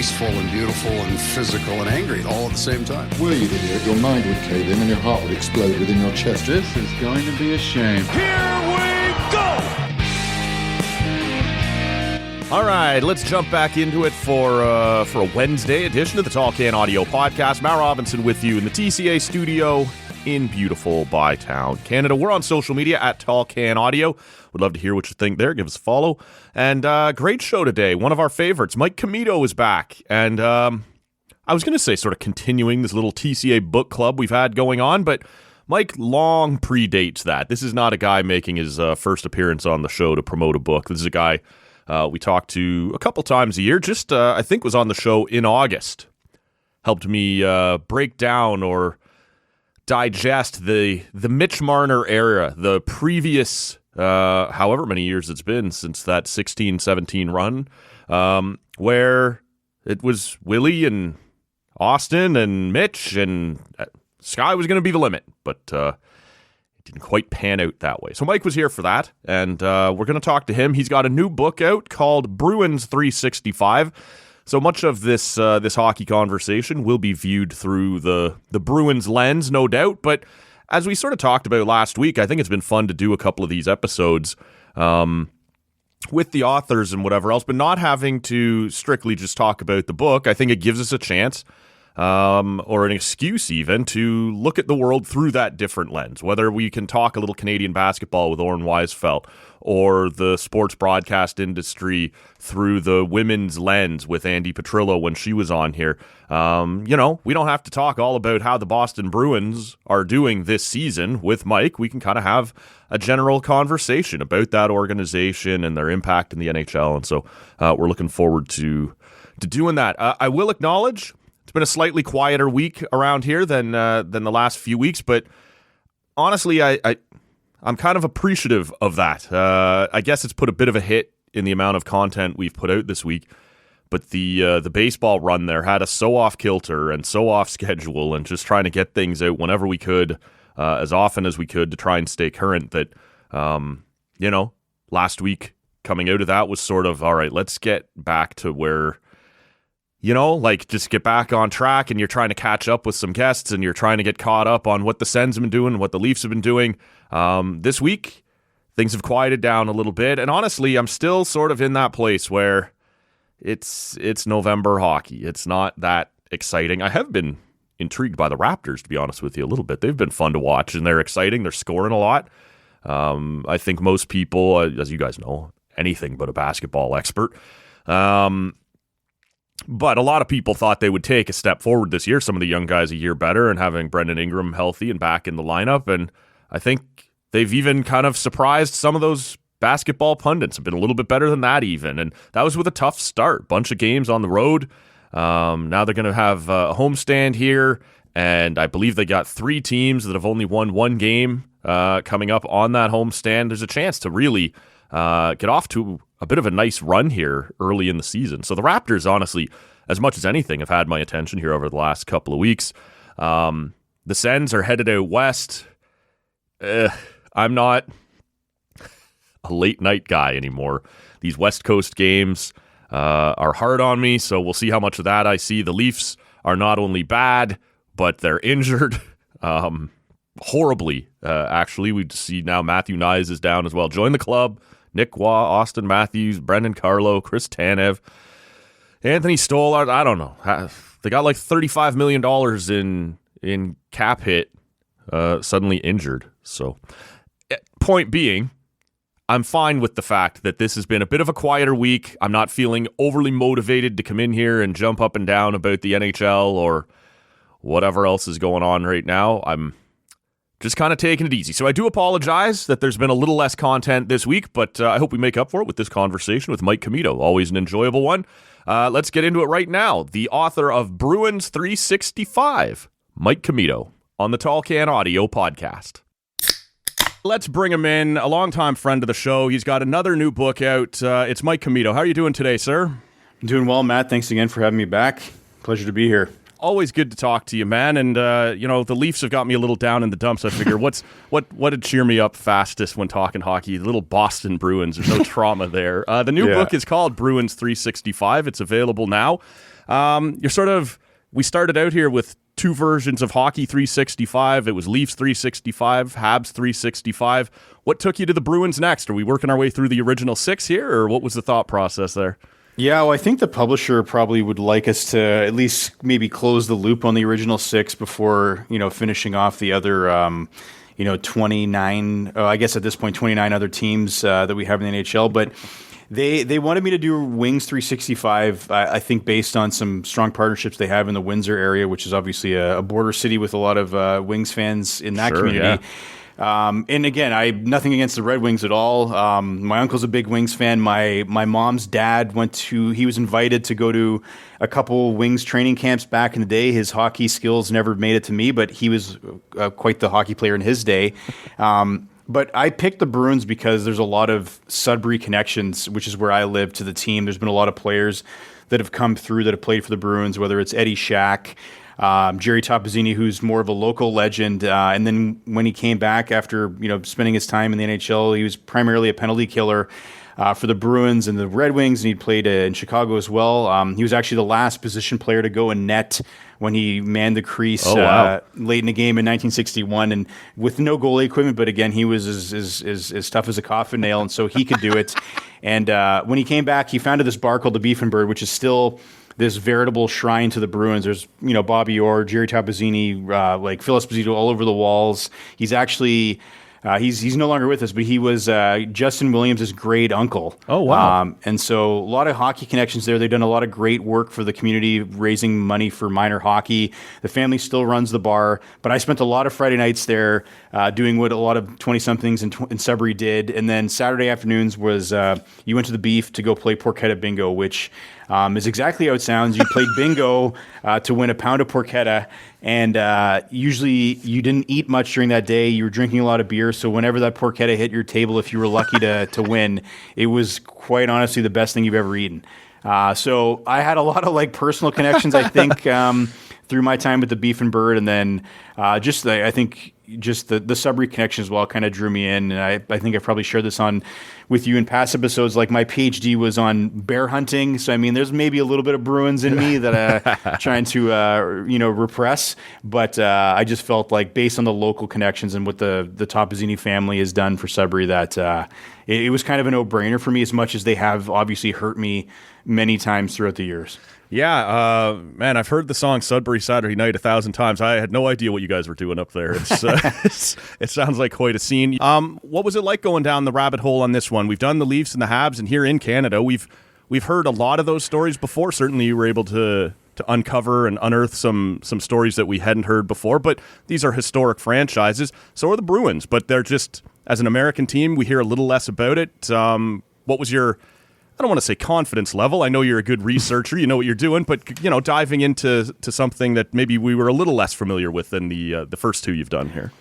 peaceful and beautiful and physical and angry all at the same time. Were you idiot, your mind would cave in and your heart would explode within your chest. This is going to be a shame. Here we go! All right, let's jump back into it for a Wednesday edition of the Tall Can Audio Podcast. Matt Robinson with you in the TCA studio in beautiful Bytown, Canada. We're on social media at Tall Can Audio. Would love to hear what you think there. Give us a follow. And great show today. One of our favorites, Mike Commito, is back. And I was going to say sort of continuing this little TCA Book Club we've had going on, but Mike long predates that. This is not a guy making his first appearance on the show to promote a book. This is a guy we talked to a couple times a year. Just, I think, was on the show in August. Helped me break down or digest the Mitch Marner era, the previous, however many years it's been since that 16-17 run, where it was Willie and Austin and Mitch, and sky was going to be the limit, but it didn't quite pan out that way. So Mike was here for that, and we're going to talk to him. He's got a new book out called Bruins 365. So much of this hockey conversation will be viewed through the Bruins lens, no doubt. But as we sort of talked about last week, I think it's been fun to do a couple of these episodes with the authors and whatever else, but not having to strictly just talk about the book. I think it gives us a chance or an excuse even to look at the world through that different lens, whether we can talk a little Canadian basketball with Oren Weisfeld or the sports broadcast industry through the women's lens with Andy Petrillo when she was on here. We don't have to talk all about how the Boston Bruins are doing this season with Mike. We can kind of have a general conversation about that organization and their impact in the NHL. And so we're looking forward to doing that. I will acknowledge it's been a slightly quieter week around here than the last few weeks, but honestly, I'm kind of appreciative of that. I guess it's put a bit of a hit in the amount of content we've put out this week, but the baseball run there had us so off kilter and so off schedule, and just trying to get things out whenever we could, as often as we could, to try and stay current. That last week coming out of that was sort of all right. Let's get back to where. Just get back on track, and you're trying to catch up with some guests, and you're trying to get caught up on what the Sens have been doing and what the Leafs have been doing. This week, things have quieted down a little bit, and honestly, I'm still sort of in that place where it's November hockey. It's not that exciting. I have been intrigued by the Raptors, to be honest with you, a little bit. They've been fun to watch, and they're exciting. They're scoring a lot. I think most people, as you guys know, anything but a basketball expert, but a lot of people thought they would take a step forward this year. Some of the young guys a year better, and having Brendan Ingram healthy and back in the lineup. And I think they've even kind of surprised some of those basketball pundits. Have been a little bit better than that even. And that was with a tough start. Bunch of games on the road. Now they're going to have a homestand here. And I believe they got 3 teams that have only won 1 game coming up on that homestand. There's a chance to really get off to a bit of a nice run here early in the season. So the Raptors, honestly, as much as anything, have had my attention here over the last couple of weeks. The Sens are headed out west. I'm not a late night guy anymore. These West Coast games are hard on me, so we'll see how much of that I see. The Leafs are not only bad, but they're injured horribly, actually. We see now Matthew Nyes is down as well. Join the club. Nick Waugh, Austin Matthews, Brendan Carlo, Chris Tanev, Anthony Stolarz. I don't know. They got like $35 million in cap hit, suddenly injured. So, point being, I'm fine with the fact that this has been a bit of a quieter week. I'm not feeling overly motivated to come in here and jump up and down about the NHL or whatever else is going on right now. I'm just kind of taking it easy. So I do apologize that there's been a little less content this week, but I hope we make up for it with this conversation with Mike Commito. Always an enjoyable one. Let's get into it right now. The author of Bruins 365, Mike Commito, on the Tall Can Audio Podcast. Let's bring him in, a longtime friend of the show. He's got another new book out. It's Mike Commito. How are you doing today, sir? I'm doing well, Matt. Thanks again for having me back. Pleasure to be here. Always good to talk to you, man. And the Leafs have got me a little down in the dumps. I figure what would cheer me up fastest when talking hockey? The little Boston Bruins. There's no trauma there. The new book is called Bruins 365. It's available now. We started out here with two versions of Hockey 365. It was Leafs 365, Habs 365. What took you to the Bruins next? Are we working our way through the original 6 here, or what was the thought process there? Yeah, well, I think the publisher probably would like us to at least maybe close the loop on the original 6 before, finishing off the other, 29, I guess at this point, 29 other teams that we have in the NHL. But they wanted me to do Wings 365, I think based on some strong partnerships they have in the Windsor area, which is obviously a border city with a lot of Wings fans in that community. Yeah. And again, I have nothing against the Red Wings at all. My uncle's a big Wings fan. My mom's dad he was invited to go to a couple Wings training camps back in the day. His hockey skills never made it to me, but he was quite the hockey player in his day. But I picked the Bruins because there's a lot of Sudbury connections, which is where I live, to the team. There's been a lot of players that have come through that have played for the Bruins, whether it's Eddie Shack, Jerry Topazzini, who's more of a local legend. And then when he came back after spending his time in the NHL, he was primarily a penalty killer for the Bruins and the Red Wings, and he played in Chicago as well. He was actually the last position player to go in net when he manned the crease late in the game in 1961, and with no goalie equipment. But again, he was as tough as a coffin nail, and so he could do it. And when he came back, he founded this bar called the Beef and Bird, which is still this veritable shrine to the Bruins. There's, Bobby Orr, Jerry Topazzini, like Phil Esposito all over the walls. He's actually... he's no longer with us, but he was Justin Williams' great uncle. Oh, wow. And so a lot of hockey connections there. They've done a lot of great work for the community, raising money for minor hockey. The family still runs the bar, but I spent a lot of Friday nights there doing what a lot of 20-somethings in Sudbury did. And then Saturday afternoons was you went to the Beef to go play porchetta bingo, which is exactly how it sounds. You played bingo to win a pound of porchetta, and usually you didn't eat much during that day. You were drinking a lot of beer, so whenever that porchetta hit your table, if you were lucky to win, it was quite honestly the best thing you've ever eaten. So I had a lot of personal connections, I think, through my time with the Beef and Bird, and then I think the Sudbury connection as well kind of drew me in. And I think I've probably shared this with you in past episodes. Like my PhD was on bear hunting. So, I mean, there's maybe a little bit of Bruins in me that I'm trying to, repress. But I just felt like based on the local connections and what the Topazzini family has done for Sudbury, that it was kind of a no-brainer for me, as much as they have obviously hurt me many times throughout the years. Yeah, man, I've heard the song Sudbury Saturday Night 1,000 times. I had no idea what you guys were doing up there. It sounds like quite a scene. What was it like going down the rabbit hole on this one? We've done the Leafs and the Habs, and here in Canada, we've heard a lot of those stories before. Certainly you were able to uncover and unearth some stories that we hadn't heard before, but these are historic franchises. So are the Bruins, but they're just, as an American team, we hear a little less about it. What was your... I don't want to say confidence level. I know you're a good researcher. You know what you're doing. But, diving into something that maybe we were a little less familiar with than the first two you've done here.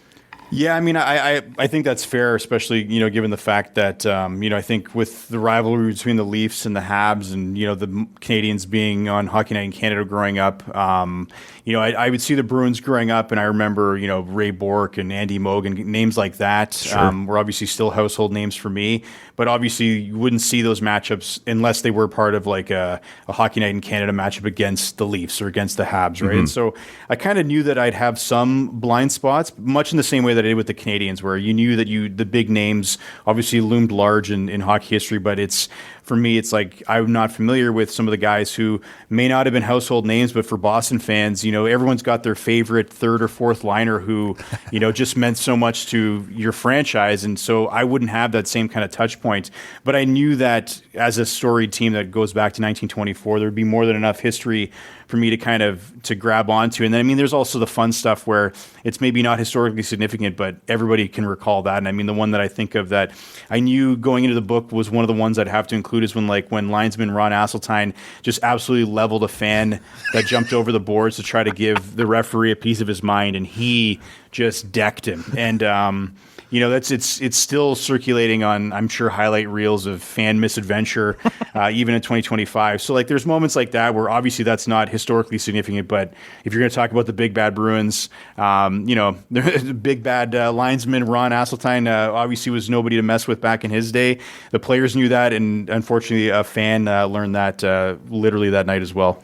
Yeah, I mean, I think that's fair, especially, given the fact that, I think with the rivalry between the Leafs and the Habs and, the Canadians being on Hockey Night in Canada growing up, I would see the Bruins growing up, and I remember, Ray Bourque and Andy Mogan, names like that were obviously still household names for me. But obviously, you wouldn't see those matchups unless they were part of like a Hockey Night in Canada matchup against the Leafs or against the Habs, right? Mm-hmm. And so I kind of knew that I'd have some blind spots, much in the same way that I did with the Canadians, where you knew that the big names obviously loomed large in hockey history, but for me, it's like I'm not familiar with some of the guys who may not have been household names, but for Boston fans, everyone's got their favorite third or fourth liner who, just meant so much to your franchise. And so I wouldn't have that same kind of touch point. But I knew that as a storied team that goes back to 1924, there would be more than enough history for me to grab onto. And then, I mean, there's also the fun stuff where it's maybe not historically significant, but everybody can recall that. And I mean, the one that I think of that I knew going into the book was one of the ones I'd have to include is when linesman Ron Asseltine just absolutely leveled a fan that jumped over the boards to try to give the referee a piece of his mind, and he just decked him. And it's still circulating on, I'm sure, highlight reels of fan misadventure, even in 2025. So there's moments like that where obviously that's not historically significant, but if you're going to talk about the big bad Bruins, the big bad linesman Ron Asseltine obviously was nobody to mess with back in his day. The players knew that, and unfortunately a fan learned that literally that night as well.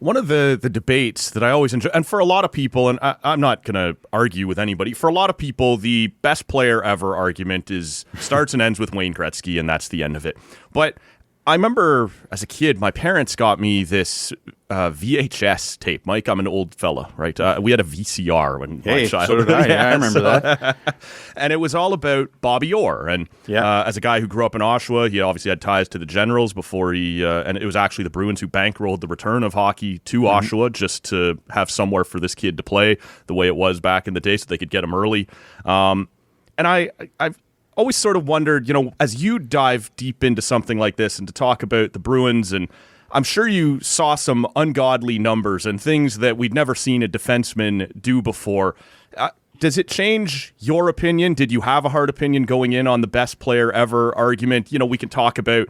One of the debates that I always enjoy, and for a lot of people, and I'm not going to argue with anybody, for a lot of people, the best player ever argument starts and ends with Wayne Gretzky, and that's the end of it. But I remember as a kid, my parents got me this VHS tape. Mike, I'm an old fella, right? We had a VCR when I was a child. So did I. Yeah, I remember that. And it was all about Bobby Orr. And as a guy who grew up in Oshawa, he obviously had ties to the Generals before and it was actually the Bruins who bankrolled the return of hockey to Oshawa just to have somewhere for this kid to play the way it was back in the day so they could get him early. And I've always sort of wondered, as you dive deep into something like this and to talk about the Bruins, and I'm sure you saw some ungodly numbers and things that we'd never seen a defenseman do before. Does it change your opinion? Did you have a hard opinion going in on the best player ever argument? We can talk about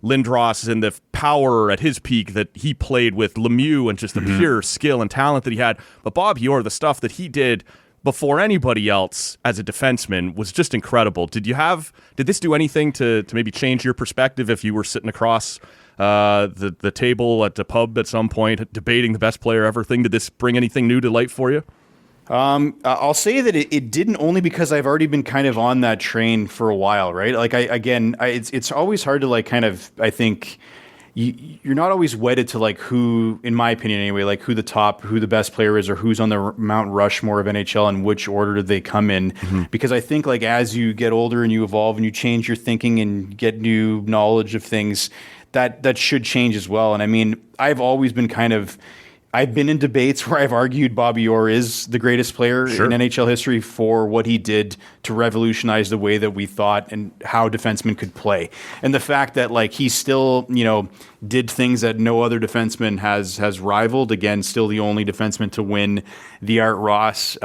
Lindros and the power at his peak that he played with Lemieux and just the pure skill and talent that he had. But Bobby Orr, the stuff that he did before anybody else as a defenseman was just incredible. Did this do anything to maybe change your perspective if you were sitting across the table at the pub at some point debating the best player ever thing? Did this bring anything new to light for you? I'll say that it didn't, only because I've already been kind of on that train for a while, right? Like it's always hard to like kind of, I think, you're not always wedded to like who, in my opinion anyway, like who the best player is or who's on the Mount Rushmore of NHL and which order do they come in. Because I think like as you get older and you evolve and you change your thinking and get new knowledge of things, that should change as well. And I mean, I've been in debates where I've argued Bobby Orr is the greatest player in NHL history for what he did to revolutionize the way that we thought and how defensemen could play. And the fact that like he still, did things that no other defenseman has rivaled. Again, still the only defenseman to win the Art Ross.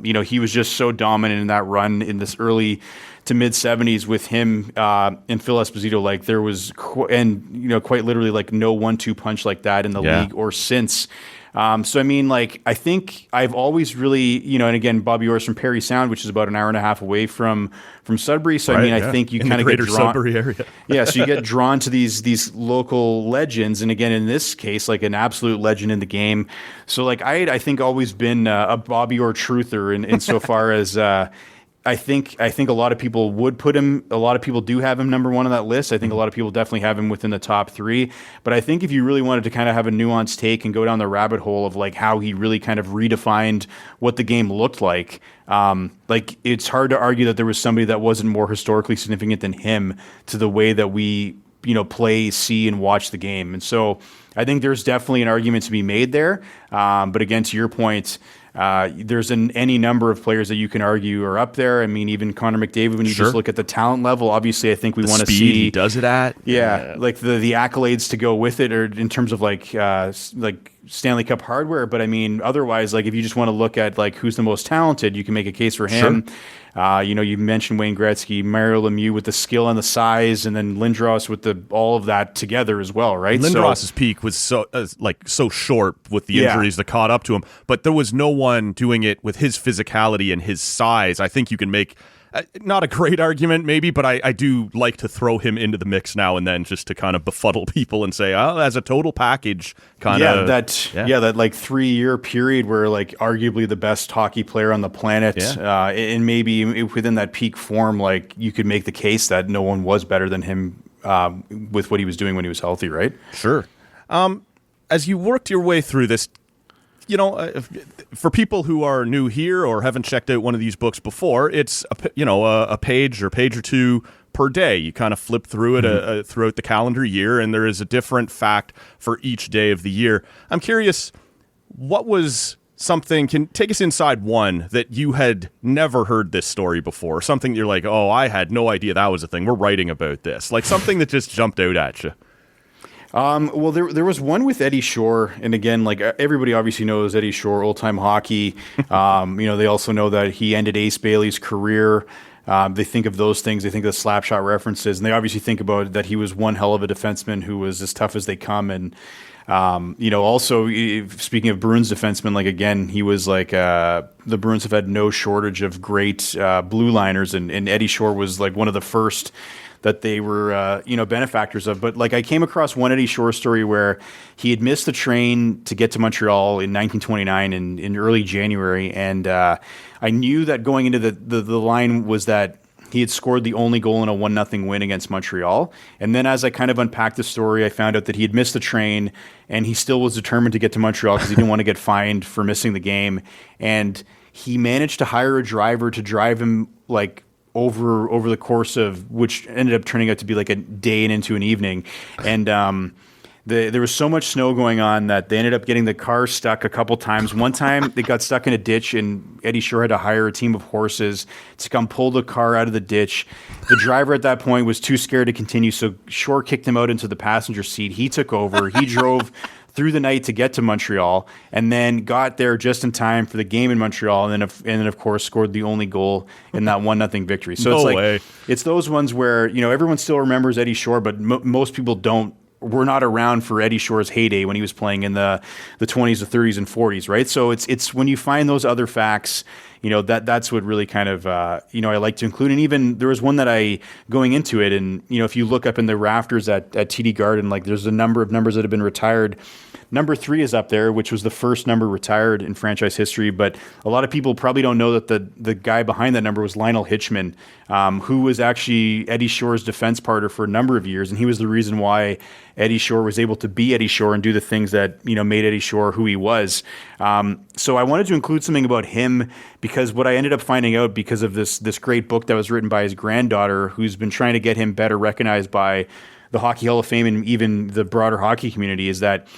He was just so dominant in that run in this early to mid 70s with him and Phil Esposito. Like there was, quite literally like no 1-2 punch like that in the league or since. So, I mean, like, I think I've always really, and again, Bobby Orr's from Parry Sound, which is about an hour and a half away from Sudbury. So, I think you kind of get drawn. Sudbury area. So you get drawn to these local legends. And again, in this case, like an absolute legend in the game. So, like, I think always been a Bobby Orr truther in so far as I think a lot of people would put him. A lot of people do have him number one on that list. I think a lot of people definitely have him within the top three. But I think if you really wanted to kind of have a nuanced take and go down the rabbit hole of like how he really kind of redefined what the game looked like it's hard to argue that there was somebody that wasn't more historically significant than him to the way that we play, see, and watch the game. And so I think there's definitely an argument to be made there. But again, to your point. There's any number of players that you can argue are up there. I mean, even Connor McDavid, when you just look at the talent level, obviously, I think we want to see he does it at. Like the accolades to go with it, or in terms of like Stanley Cup hardware. But I mean, otherwise, like if you just want to look at like who's the most talented, you can make a case for him. You mentioned Wayne Gretzky, Mario Lemieux with the skill and the size, and then Lindros with all of that together as well, right? Lindros' peak was so short with the injuries that caught up to him, but there was no one doing it with his physicality and his size. I think you can make not a great argument maybe, but I do like to throw him into the mix now and then just to kind of befuddle people and say, as a total package kind of. That like 3-year period where like arguably the best hockey player on the planet and maybe within that peak form, like you could make the case that no one was better than him with what he was doing when he was healthy, right? Sure. As you worked your way through this, for people who are new here or haven't checked out one of these books before, it's a page or two per day. You kind of flip through it throughout the calendar year, and there is a different fact for each day of the year. I'm curious, what was something? Can take us inside one that you had never heard this story before, something you're like, oh, I had no idea that was a thing. We're writing about this, like something that just jumped out at you. Well, there was one with Eddie Shore, and again, like everybody obviously knows Eddie Shore, old-time hockey. They also know that he ended Ace Bailey's career. They think of those things. They think of the slapshot references, and they obviously think about that he was one hell of a defenseman who was as tough as they come. And also speaking of Bruins defensemen, like again, he was like the Bruins have had no shortage of great blue liners, and Eddie Shore was like one of the first that they were, benefactors of. But like I came across one Eddie Shore story where he had missed the train to get to Montreal in 1929 in early January. And I knew that going into the line was that he had scored the only goal in a 1-0 win against Montreal. And then as I kind of unpacked the story, I found out that he had missed the train and he still was determined to get to Montreal because he didn't want to get fined for missing the game. And he managed to hire a driver to drive him like over the course of, which ended up turning out to be like a day and into an evening. And there was so much snow going on that they ended up getting the car stuck a couple times. One time they got stuck in a ditch and Eddie Shore had to hire a team of horses to come pull the car out of the ditch. The driver at that point was too scared to continue, so Shore kicked him out into the passenger seat. He took over. He drove through the night to get to Montreal and then got there just in time for the game in Montreal and then of course scored the only goal in that 1-0 victory. So No it's like way. It's those ones where, everyone still remembers Eddie Shore, but most people don't. We're not around for Eddie Shore's heyday when he was playing in the 20s, the 30s, and 40s, right? So it's when you find those other facts, that's what really kind of I like to include. And even there was one that I going into it, and if you look up in the rafters at TD Garden, like there's a number of numbers that have been retired. Number 3 is up there, which was the first number retired in franchise history. But a lot of people probably don't know that the guy behind that number was Lionel Hitchman, who was actually Eddie Shore's defense partner for a number of years. And he was the reason why Eddie Shore was able to be Eddie Shore and do the things that, made Eddie Shore who he was. So I wanted to include something about him because what I ended up finding out because of this great book that was written by his granddaughter, who's been trying to get him better recognized by the Hockey Hall of Fame and even the broader hockey community, is that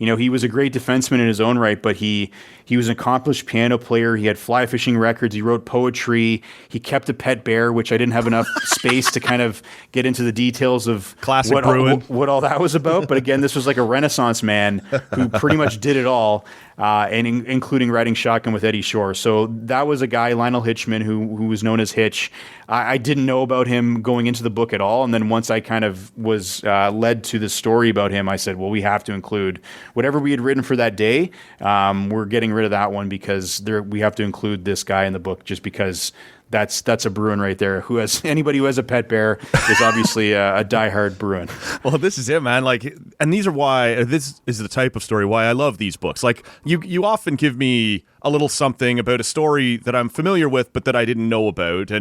he was a great defenseman in his own right, but he was an accomplished piano player. He had fly fishing records. He wrote poetry. He kept a pet bear, which I didn't have enough space to kind of get into the details of Classic Bruin. what all that was about. But again, this was like a Renaissance man who pretty much did it all, including riding shotgun with Eddie Shore. So that was a guy, Lionel Hitchman, who was known as Hitch. I didn't know about him going into the book at all. And then once I kind of was led to the story about him, I said, well, we have to include whatever we had written for that day. We're getting rid of that one because we have to include this guy in the book just because that's a Bruin right there. Anybody who has a pet bear is obviously a diehard Bruin. Well, this is it, man. Like, and these are why this is the type of story why I love these books. Like, you often give me a little something about a story that I'm familiar with, but that I didn't know about,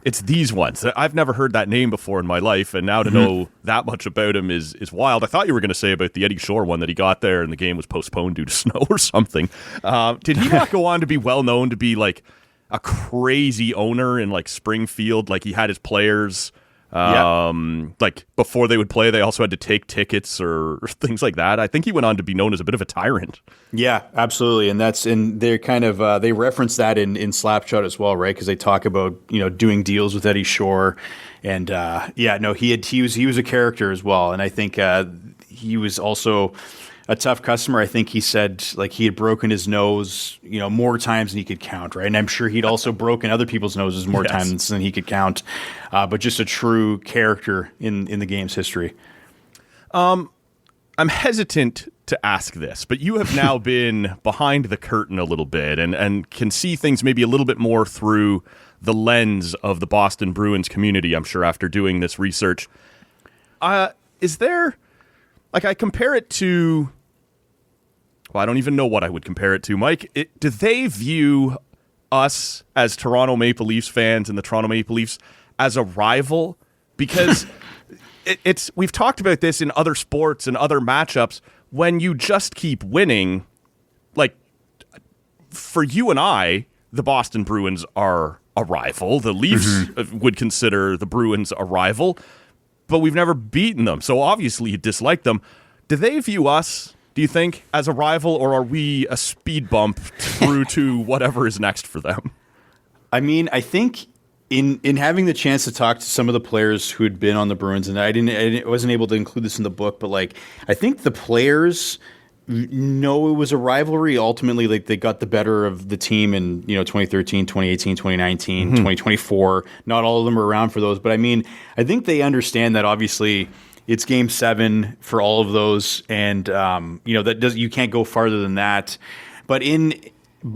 it's these ones. I've never heard that name before in my life, and now to know that much about him is wild. I thought you were going to say about the Eddie Shore one that he got there and the game was postponed due to snow or something. Did he not go on to be well known to be like a crazy owner in like Springfield? Like he had his players, like before they would play, they also had to take tickets or things like that. I think he went on to be known as a bit of a tyrant. Yeah, absolutely. And they're kind of, they reference that in Slapshot as well, right? Because they talk about, doing deals with Eddie Shore. And he was a character as well. And I think he was also a tough customer. I think he said like he had broken his nose, more times than he could count, right? And I'm sure he'd also broken other people's noses more times than he could count. But just a true character in the game's history. I'm hesitant to ask this, but you have now been behind the curtain a little bit and can see things maybe a little bit more through the lens of the Boston Bruins community, I'm sure, after doing this research. Is there, like, I compare it to, well, I don't even know what I would compare it to, Mike. Do they view us as Toronto Maple Leafs fans and the Toronto Maple Leafs as a rival? Because we've talked about this in other sports and other matchups. When you just keep winning, like for you and I, the Boston Bruins are a rival. The Leafs would consider the Bruins a rival, but we've never beaten them. So obviously you dislike them. Do they view us, do you think, as a rival, or are we a speed bump through to whatever is next for them? I mean, I think in having the chance to talk to some of the players who had been on the Bruins, and I wasn't able to include this in the book, but like I think the players know it was a rivalry. Ultimately, like they got the better of the team in 2013, 2018, 2019, 2024. Not all of them are around for those, but I mean, I think they understand that obviously it's Game 7 for all of those, and you can't go farther than that. But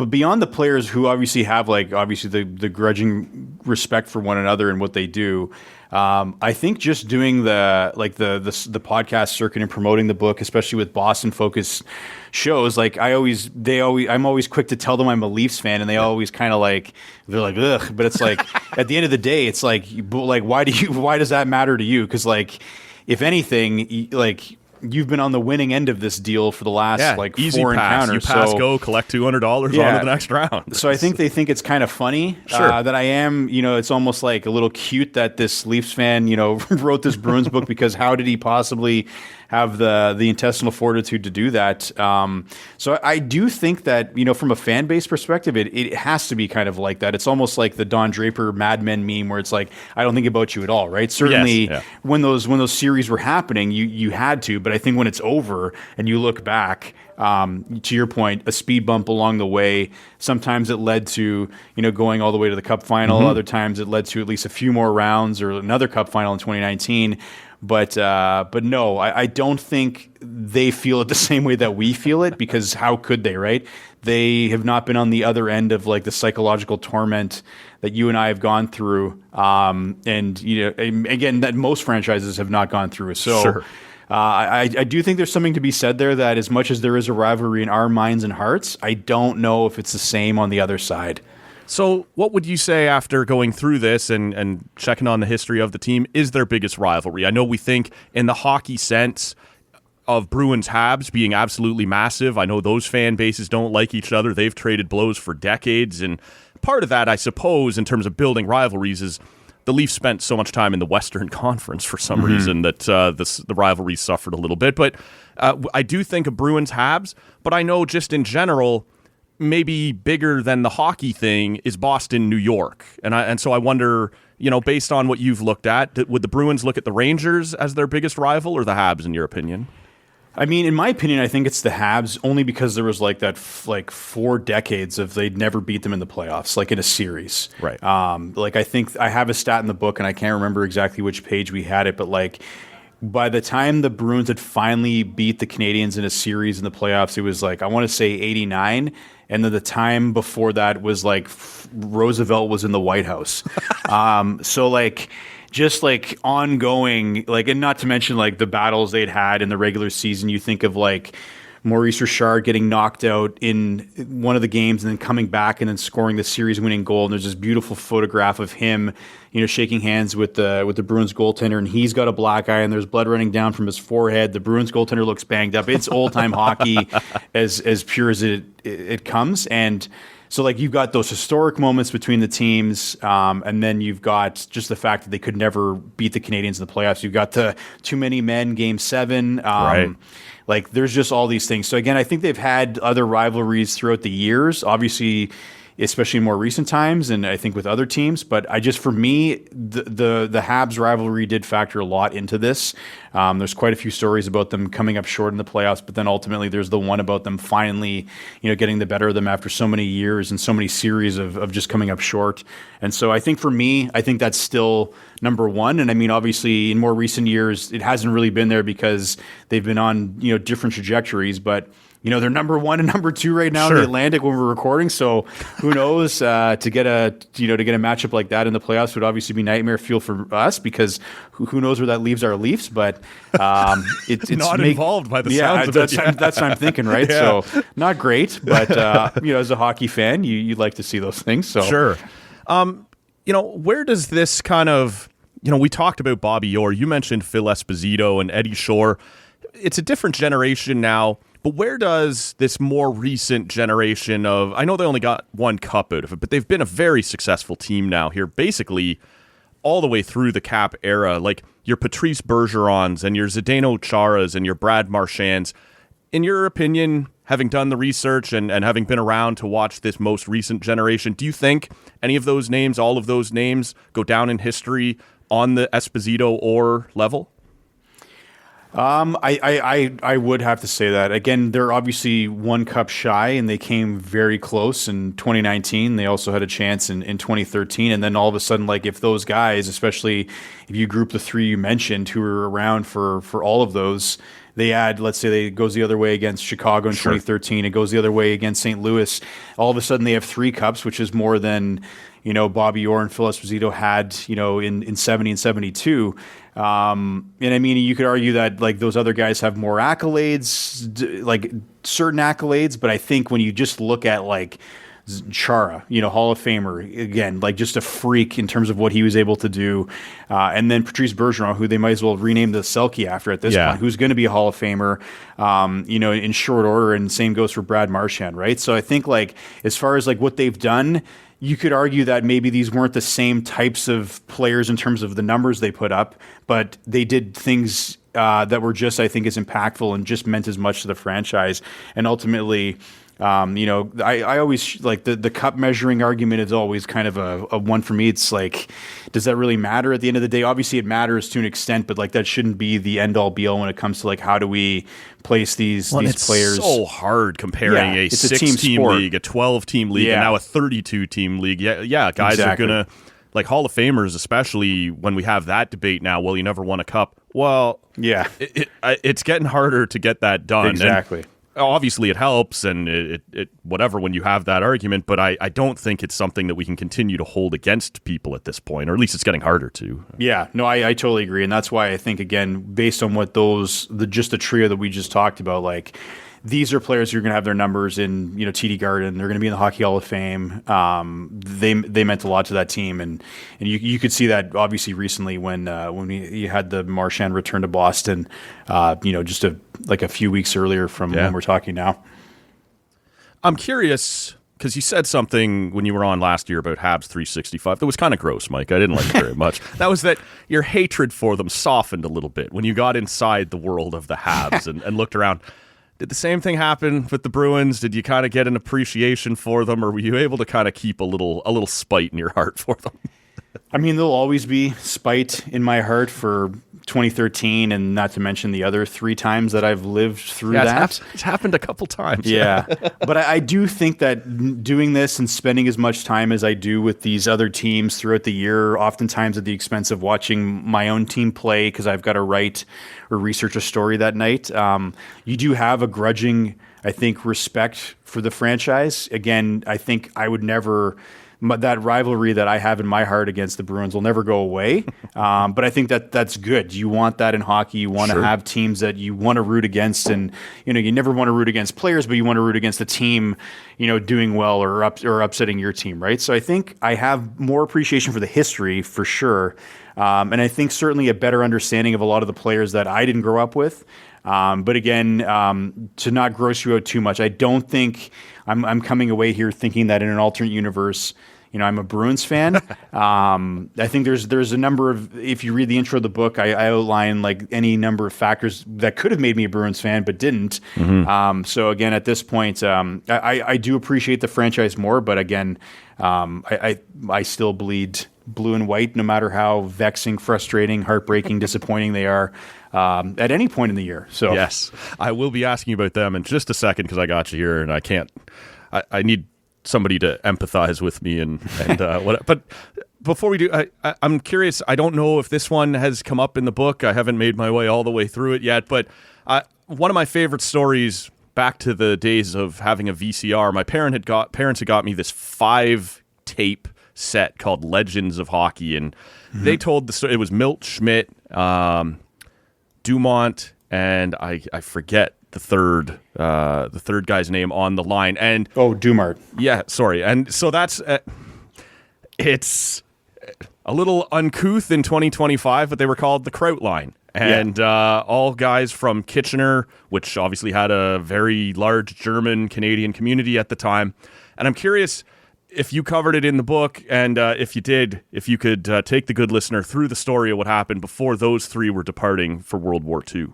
beyond the players who obviously have the grudging respect for one another and what they do. I think just doing the podcast circuit and promoting the book, especially with Boston focused shows, like I'm always quick to tell them I'm a Leafs fan, and they always kind of like, they're like, ugh, but it's like at the end of the day, it's like why does that matter to you? Because like, if anything, like, you've been on the winning end of this deal for the last easy four pass. encounters. You pass, go, collect $200 on to the next round. So I think they think it's kind of funny that I am, it's almost like a little cute that this Leafs fan, wrote this Bruins book, because how did he possibly have the intestinal fortitude to do that? So I do think that, from a fan base perspective, it has to be kind of like that. It's almost like the Don Draper Mad Men meme, where it's like, I don't think about you at all, right? Certainly when those series were happening, you had to, but I think when it's over and you look back, to your point, a speed bump along the way. Sometimes it led to, going all the way to the Cup final. Mm-hmm. Other times it led to at least a few more rounds or another Cup final in 2019. But no, I don't think they feel it the same way that we feel it, because how could they, right? They have not been on the other end of like the psychological torment that you and I have gone through. And, again, that most franchises have not gone through. So sure. I do think there's something to be said there, that as much as there is a rivalry in our minds and hearts, I don't know if it's the same on the other side. So what would you say, after going through this and checking on the history of the team, is their biggest rivalry? I know we think in the hockey sense of Bruins Habs being absolutely massive. I know those fan bases don't like each other. They've traded blows for decades. And part of that, I suppose, in terms of building rivalries, is the Leafs spent so much time in the Western Conference for some reason that the rivalry suffered a little bit. But I do think of Bruins Habs, but I know just in general, maybe bigger than the hockey thing is Boston, New York. And so I wonder, based on what you've looked at, would the Bruins look at the Rangers as their biggest rival, or the Habs, in your opinion? I mean, in my opinion, I think it's the Habs, only because there was like that 4 decades of they'd never beat them in the playoffs, like in a series. Right. I think I have a stat in the book, and I can't remember exactly which page we had it, but like, by the time the Bruins had finally beat the Canadiens in a series in the playoffs, it was like, I want to say 89. And then the time before that was like Roosevelt was in the White House. So like, just like ongoing, like, and not to mention like the battles they'd had in the regular season. You think of like Maurice Richard getting knocked out in one of the games and then coming back and then scoring the series-winning goal. And there's this beautiful photograph of him, shaking hands with the Bruins goaltender, and he's got a black eye and there's blood running down from his forehead. The Bruins goaltender looks banged up. It's old-time hockey as pure as it comes. And so, like, you've got those historic moments between the teams, and then you've got just the fact that they could never beat the Canadiens in the playoffs. You've got the too many men Game 7. Right. Like, there's just all these things. So, again, I think they've had other rivalries throughout the years, obviously, especially in more recent times, and I think with other teams. But for me, the Habs rivalry did factor a lot into this. There's quite a few stories about them coming up short in the playoffs, but then ultimately there's the one about them finally, getting the better of them after so many years and so many series of just coming up short. And so I think for me, I think that's still number one. And I mean, obviously in more recent years, it hasn't really been there because they've been on, different trajectories, but they're number one and number two right now in the Atlantic when we're recording. So who knows? To get a matchup like that in the playoffs would obviously be nightmare fuel for us, because who knows where that leaves our Leafs. But it's not involved by the sounds of it. That's what I'm thinking, right? Yeah. So not great, but as a hockey fan, you'd like to see those things. So sure. Where does this kind of we talked about Bobby Orr. You mentioned Phil Esposito and Eddie Shore. It's a different generation now. But where does this more recent generation of, I know they only got one cup out of it, but they've been a very successful team now here, basically all the way through the Cap era, like your Patrice Bergerons and your Zdeno Charas and your Brad Marchands. In your opinion, having done the research and having been around to watch this most recent generation, do you think any of those names, all of those names, go down in history on the Esposito or level? I would have to say that. Again, they're obviously one cup shy, and they came very close in 2019. They also had a chance in 2013. And then all of a sudden, like, if those guys, especially if you group the three you mentioned who were around for all of those, they add, let's say it goes the other way against Chicago in 2013, it goes the other way against St. Louis. All of a sudden they have 3 cups, which is more than, Bobby Orr and Phil Esposito had, in 70 and 72. And I mean, you could argue that like those other guys have more accolades, like certain accolades, but I think when you just look at like Chara, Hall of Famer, again, like just a freak in terms of what he was able to do. And then Patrice Bergeron, who they might as well rename the Selke after at this point, who's going to be a Hall of Famer, in short order. And same goes for Brad Marchand, right? So I think like as far as like what they've done, you could argue that maybe these weren't the same types of players in terms of the numbers they put up, but they did things that were just, I think, as impactful and just meant as much to the franchise. And ultimately, I always like the cup measuring argument is always kind of a one for me. It's like, does that really matter at the end of the day? Obviously it matters to an extent, but like that shouldn't be the end all be all when it comes to like, how do we place these players? It's so hard comparing a 6-team league, a 12-team league, and now a 32-team league. Yeah, guys are going to, like Hall of Famers, especially when we have that debate now, well, you never won a cup. Well, yeah, it's getting harder to get that done. Exactly. And obviously it helps and it whatever when you have that argument, but I don't think it's something that we can continue to hold against people at this point, or at least it's getting harder to. Yeah, no, I totally agree. And that's why I think, again, based on what the trio that we just talked about, like these are players who are going to have their numbers in, TD Garden. They're going to be in the Hockey Hall of Fame. They meant a lot to that team, and you could see that obviously recently when you had the Marchand return to Boston, just a few weeks earlier from when we're talking now. I'm curious because you said something when you were on last year about Habs 365 that was kind of gross, Mike. I didn't like it very much. That was that your hatred for them softened a little bit when you got inside the world of the Habs and looked around. Did the same thing happen with the Bruins? Did you kind of get an appreciation for them, or were you able to kind of keep a little spite in your heart for them? I mean, there'll always be spite in my heart for 2013, and not to mention the other 3 times that I've lived through that. It's happened a couple times. Yeah. But I do think that doing this and spending as much time as I do with these other teams throughout the year, oftentimes at the expense of watching my own team play because I've got to write or research a story that night, you do have a grudging, I think, respect for the franchise. Again, I think I would never... that rivalry that I have in my heart against the Bruins will never go away. But I think that's good. You want that in hockey. You want to have teams that you want to root against, and you never want to root against players, but you want to root against the team, doing well or upsetting your team, right? So I think I have more appreciation for the history for sure, and I think certainly a better understanding of a lot of the players that I didn't grow up with. But again, to not gross you out too much, I don't think I'm coming away here thinking that in an alternate universe, I'm a Bruins fan. I think there's a number of, if you read the intro of the book, I outline like any number of factors that could have made me a Bruins fan, but didn't. So again, at this point, I do appreciate the franchise more, but again, I still bleed blue and white, no matter how vexing, frustrating, heartbreaking, disappointing they are at any point in the year. So yes, I will be asking about them in just a second because I got you here, and I need somebody to empathize with me and what. But before we do, I'm curious. I don't know if this one has come up in the book. I haven't made my way all the way through it yet. But one of my favorite stories back to the days of having a VCR. My parents had got me this 5-tape set called Legends of Hockey, and they told the story. It was Milt Schmidt, Dumont, and I forget the third guy's name on the line. And Dumart. Yeah, sorry. And so that's it's a little uncouth in 2025, but they were called the Kraut line. And all guys from Kitchener, which obviously had a very large German-Canadian community at the time. And I'm curious if you covered it in the book, and if you did, if you could take the good listener through the story of what happened before those 3 were departing for World War II.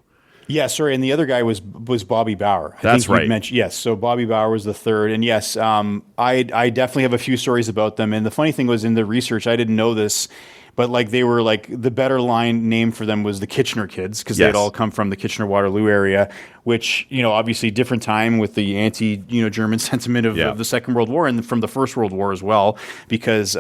Yeah, sorry, and the other guy was Bobby Bauer. That's right. Yes, so Bobby Bauer was the third, and yes, I definitely have a few stories about them. And the funny thing was, in the research, I didn't know this, but like they were like the better line name for them was the Kitchener Kids because they'd all come from the Kitchener-Waterloo area, which obviously different time with the anti German sentiment of the Second World War and from the First World War as well, because.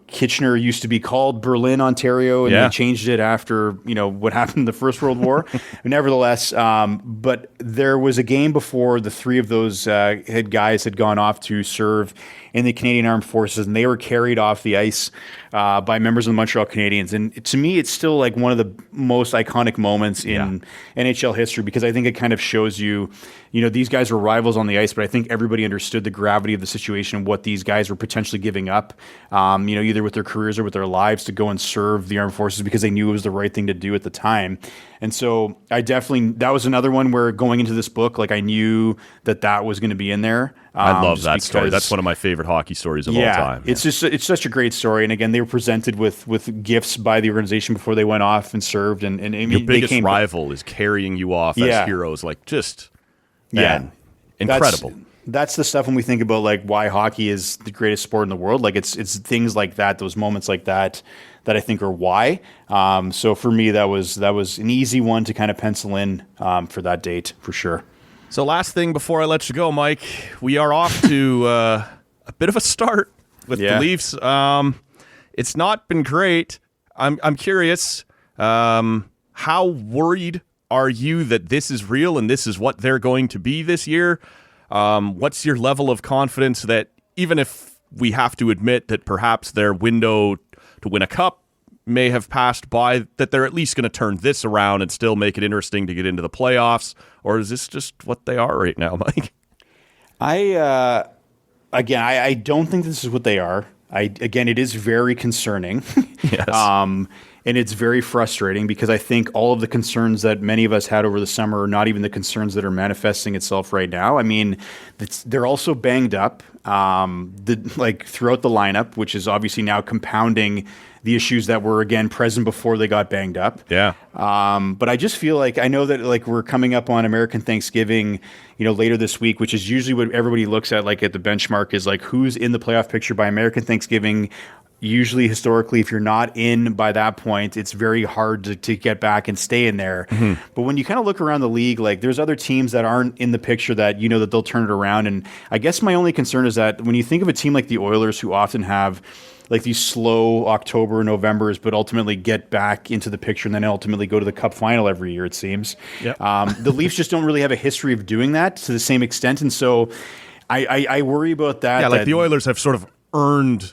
Kitchener used to be called Berlin, Ontario, and they changed it after, what happened in the First World War. Nevertheless, but there was a game before the three of those guys had gone off to serve in the Canadian Armed Forces, and they were carried off the ice by members of the Montreal Canadiens. And to me, it's still like one of the most iconic moments in NHL history, because I think it kind of shows you, these guys were rivals on the ice, but I think everybody understood the gravity of the situation and what these guys were potentially giving up, either with their careers or with their lives, to go and serve the armed forces, because they knew it was the right thing to do at the time. And so that was another one where, going into this book, like, I knew that was going to be in there. I love that story. That's one of my favorite hockey stories of all time. It's such a great story. And again, they were presented with gifts by the organization before they went off and served. And I mean, your biggest rival is carrying you off as heroes. Like, just, man, incredible. That's the stuff when we think about, like, why hockey is the greatest sport in the world. Like, it's things like that, those moments like that I think are why. So for me, that was an easy one to kind of pencil in for that date, for sure. So last thing before I let you go, Mike, we are off to a bit of a start with the Leafs. It's not been great. I'm curious, how worried are you that this is real and this is what they're going to be this year? What's your level of confidence that, even if we have to admit that perhaps their window to win a cup may have passed by, that they're at least going to turn this around and still make it interesting to get into the playoffs? Or is this just what they are right now, Mike? I don't think this is what they are. It is very concerning. Yes. And it's very frustrating, because I think all of the concerns that many of us had over the summer are not even the concerns that are manifesting itself right now. I mean, they're also banged up throughout the lineup, which is obviously now compounding the issues that were, again, present before they got banged up. Yeah. But I just feel like, I know that, like, we're coming up on American Thanksgiving, later this week, which is usually what everybody looks at, like, at the benchmark, is like, who's in the playoff picture by American Thanksgiving. Usually, historically, if you're not in by that point, it's very hard to get back and stay in there. Mm-hmm. But when you kind of look around the league, like, there's other teams that aren't in the picture that that they'll turn it around. And I guess my only concern is that when you think of a team like the Oilers, who often have like these slow October, Novembers, but ultimately get back into the picture and then ultimately go to the Cup final every year, it seems. Yep. The Leafs just don't really have a history of doing that to the same extent. And so I worry about that. Yeah, like the Oilers have sort of earned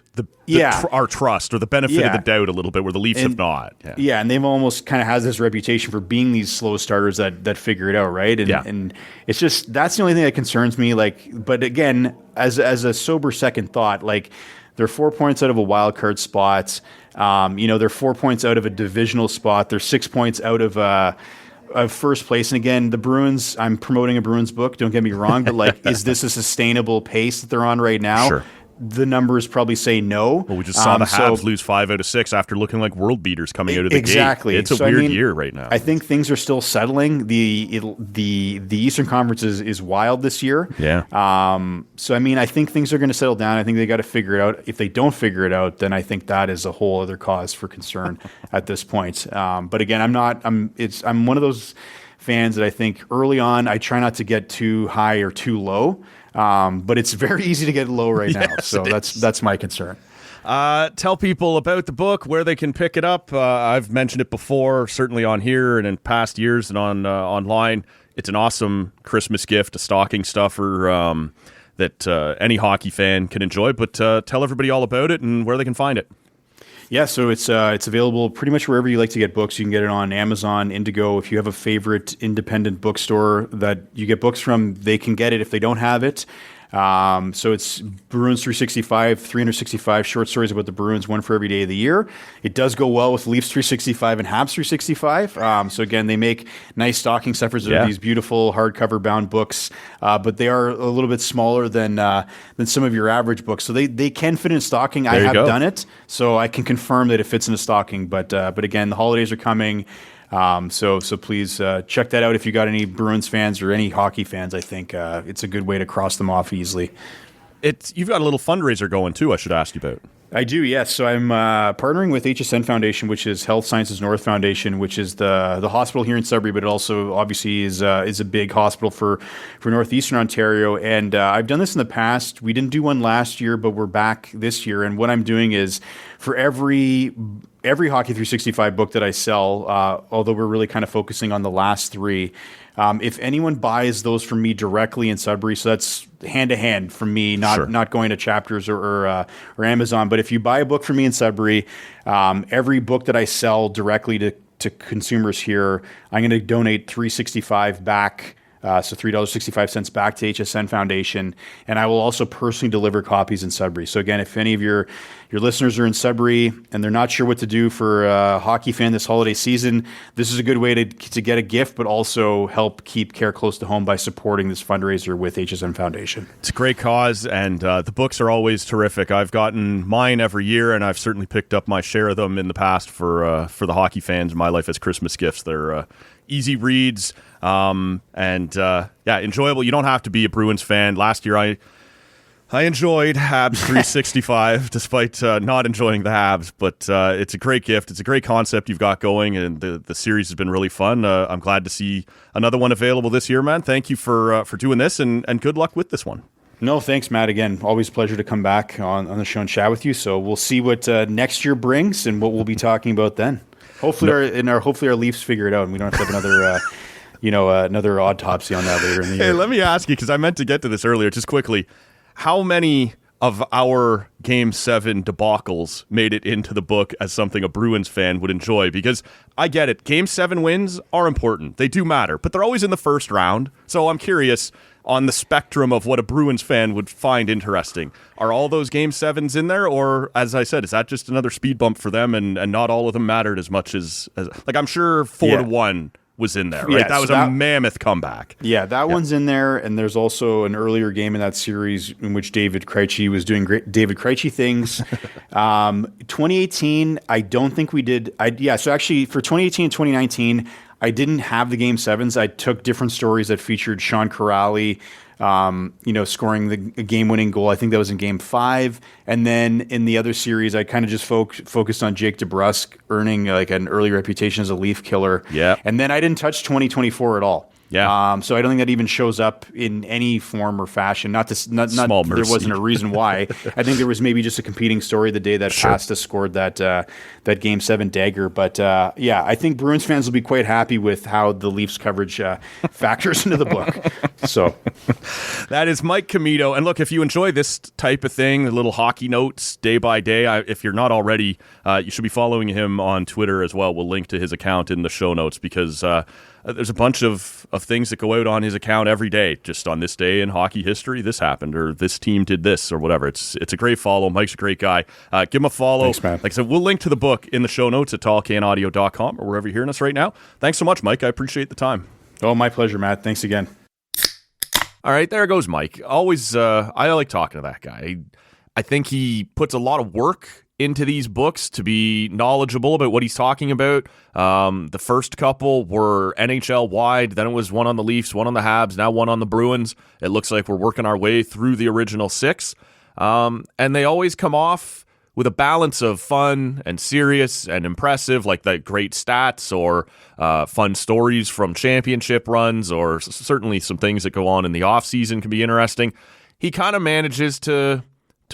our trust, or the benefit of the doubt, a little bit, where the Leafs have not. Yeah, and they've almost kind of has this reputation for being these slow starters that figure it out, right? And it's just, that's the only thing that concerns me. Like, but again, as a sober second thought, like, they're 4 points out of a wild card spot. They're 4 points out of a divisional spot. They're 6 points out of first place. And again, the Bruins, I'm promoting a Bruins book, don't get me wrong, but like, is this a sustainable pace that they're on right now? Sure. The numbers probably say no. Well, we just saw the Habs lose 5 out of 6 after looking like world beaters coming out of the exactly. gate. It's a weird year right now. I think things are still settling. The Eastern Conference is wild this year. Yeah. So I mean, I think things are going to settle down. I think they got to figure it out. If they don't figure it out, then I think that is a whole other cause for concern at this point. But again, I'm one of those fans that I think early on, I try not to get too high or too low. But it's very easy to get low right now. So that's my concern. Tell people about the book, where they can pick it up. I've mentioned it before, certainly on here and in past years and on online. It's an awesome Christmas gift, a stocking stuffer that any hockey fan can enjoy. But tell everybody all about it and where they can find it. Yeah, so it's available pretty much wherever you like to get books. You can get it on Amazon, Indigo. If you have a favorite independent bookstore that you get books from, they can get it if they don't have it. So it's Bruins 365, 365 short stories about the Bruins, one for every day of the year. It does go well with Leafs 365 and Habs 365. So again, they make nice stocking stuffers of these beautiful hardcover bound books, but they are a little bit smaller than some of your average books. So they can fit in a stocking. I have done it, so I can confirm that it fits in a stocking. But again, the holidays are coming. So please check that out if you got any Bruins fans or any hockey fans. I think it's a good way to cross them off easily. You've got a little fundraiser going too, I should ask you about. I do, yes. So I'm partnering with HSN Foundation, which is Health Sciences North Foundation, which is the hospital here in Sudbury, but it also obviously is a big hospital for Northeastern Ontario. And I've done this in the past. We didn't do one last year, but we're back this year. And what I'm doing is for every Hockey 365 book that I sell, although we're really kind of focusing on the last 3, if anyone buys those from me directly in Sudbury, so that's hand to hand from me, not going to Chapters or Amazon. But if you buy a book from me in Sudbury, every book that I sell directly to consumers here, I'm going to donate $3.65 back. So $3.65 back to HSN Foundation, and I will also personally deliver copies in Sudbury. So again, if any of your listeners are in Sudbury and they're not sure what to do for a hockey fan this holiday season, this is a good way to get a gift, but also help keep care close to home by supporting this fundraiser with HSN Foundation. It's a great cause, and the books are always terrific. I've gotten mine every year, and I've certainly picked up my share of them in the past for the hockey fans. My life as Christmas gifts. They're easy reads. Enjoyable. You don't have to be a Bruins fan. Last year, I enjoyed Habs 365, despite not enjoying the Habs. But it's a great gift. It's a great concept you've got going, and the series has been really fun. I'm glad to see another one available this year, man. Thank you for doing this, and good luck with this one. No, thanks, Matt. Again, always a pleasure to come back on the show and chat with you. So we'll see what next year brings and what we'll be talking about then. Hopefully our Leafs figure it out, and we don't have to have another. Another autopsy on that later in the year. Hey, let me ask you, because I meant to get to this earlier, just quickly. How many of our Game 7 debacles made it into the book as something a Bruins fan would enjoy? Because I get it. Game 7 wins are important. They do matter, but they're always in the first round. So I'm curious, on the spectrum of what a Bruins fan would find interesting, are all those Game 7s in there? Or, as I said, is that just another speed bump for them and not all of them mattered as much as like, I'm sure 4-1 was in there, right? Yeah, that was a mammoth comeback. Yeah, that one's in there, and there's also an earlier game in that series in which David Krejci was doing great David Krejci things. 2018, I don't think we did. So actually, for 2018 and 2019, I didn't have the Game 7s. I took different stories that featured Sean Corrali, scoring the game-winning goal. I think that was in Game 5. And then in the other series, I kind of just focused on Jake DeBrusk earning like an early reputation as a Leaf killer. Yeah. And then I didn't touch 2024 at all. Yeah. So I don't think that even shows up in any form or fashion. Not Small mercy. There wasn't a reason why. I think there was maybe just a competing story the day that Pasta scored that Game 7 dagger. But I think Bruins fans will be quite happy with how the Leafs coverage factors into the book. So that is Mike Commito. And look, if you enjoy this type of thing, the little hockey notes day by day, if you're not already, you should be following him on Twitter as well. We'll link to his account in the show notes because there's a bunch of things that go out on his account every day. Just on this day in hockey history, this happened, or this team did this, or whatever. It's a great follow. Mike's a great guy. Give him a follow. Thanks, man. Like I said, we'll link to the book in the show notes at tallcanaudio.com or wherever you're hearing us right now. Thanks so much, Mike. I appreciate the time. Oh, my pleasure, Matt. Thanks again. All right, there goes Mike. Always, I like talking to that guy. I think he puts a lot of work into these books to be knowledgeable about what he's talking about. The first couple were NHL wide, then it was one on the Leafs, one on the Habs, now one on the Bruins. It looks like we're working our way through the original 6. And they always come off with a balance of fun and serious and impressive, like the great stats or fun stories from championship runs, or certainly some things that go on in the offseason can be interesting. He kind of manages to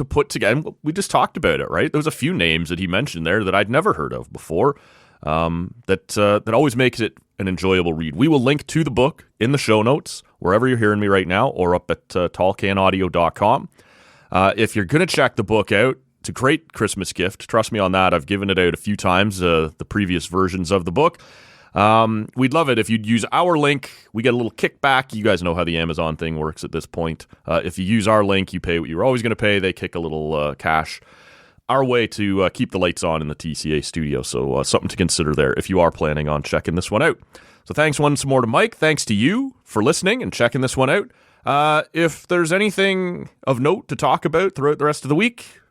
put together. We just talked about it, right? There was a few names that he mentioned there that I'd never heard of before. That always makes it an enjoyable read. We will link to the book in the show notes wherever you're hearing me right now, or up at tallcanaudio.com. If you're going to check the book out, it's a great Christmas gift. Trust me on that. I've given it out a few times, the previous versions of the book. We'd love it if you'd use our link. We get a little kickback. You guys know how the Amazon thing works at this point. If you use our link, you pay what you're always going to pay. They kick a little cash our way to keep the lights on in the TCA studio. So something to consider there if you are planning on checking this one out. So thanks once more to Mike. Thanks to you for listening and checking this one out. If there's anything of note to talk about throughout the rest of the week,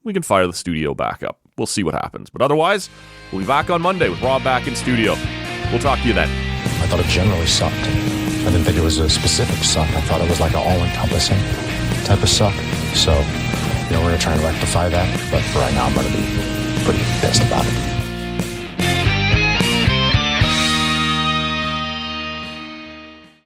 we can fire the studio back up. We'll see what happens. But otherwise, we'll be back on Monday with Rob back in studio. We'll talk to you then. I thought it generally sucked. I didn't think it was a specific suck. I thought it was like an all-encompassing type of suck. So, we're try and rectify that. But for right now, I'm going to be pretty pissed about it.